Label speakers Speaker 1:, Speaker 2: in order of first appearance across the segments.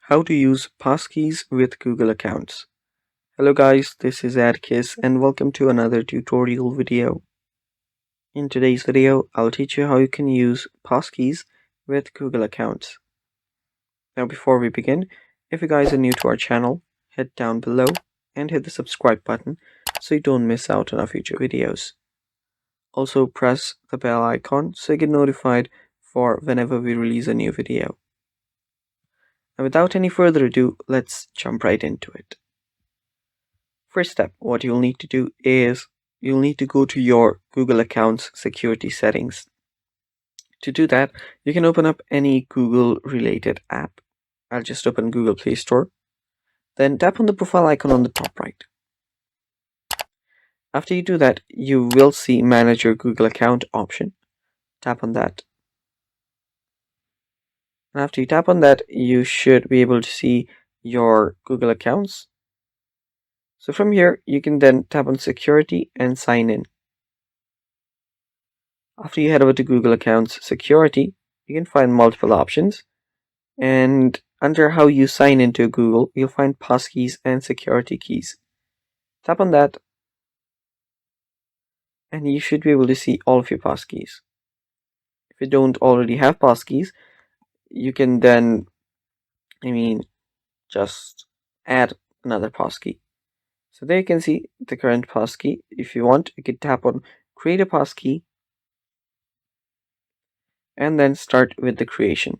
Speaker 1: How to use passkeys with Google accounts. Hello guys, this is Adkis and welcome to another tutorial video. In today's video, I'll teach you how you can use passkeys with Google accounts. Now before we begin, if you guys are new to our channel, head down below and hit the subscribe button so you don't miss out on our future videos. Also press the bell icon so you get notified for whenever we release a new video. Now without any further ado, let's jump right into it. First step, what you'll need to do is you'll need to go to your Google account's security settings. To do that, you can open up any Google related app. I'll just open Google Play Store. Then tap on the profile icon on the top right. After you do that, you will see Manage Your Google Account option. Tap on that. And after you tap on that, you should be able to see your Google accounts. So from here, you can then tap on Security and Sign In. After you head over to Google Accounts Security, you can find multiple options. And under how you sign into Google, you'll find passkeys and security keys. Tap on that, and you should be able to see all of your passkeys. If you don't already have passkeys, you can then, just add another passkey. So there you can see the current passkey. If you want, you can tap on Create a Passkey and then start with the creation.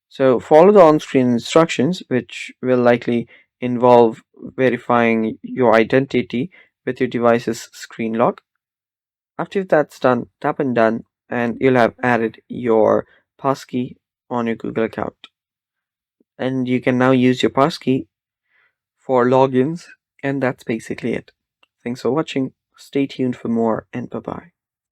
Speaker 1: So follow the on-screen instructions, which will likely involve verifying your identity with your device's screen lock. After that's done, tap on Done and you'll have added your passkey on your Google account. And you can now use your passkey for logins, and that's basically it. Thanks for watching. Stay tuned for more, and bye-bye.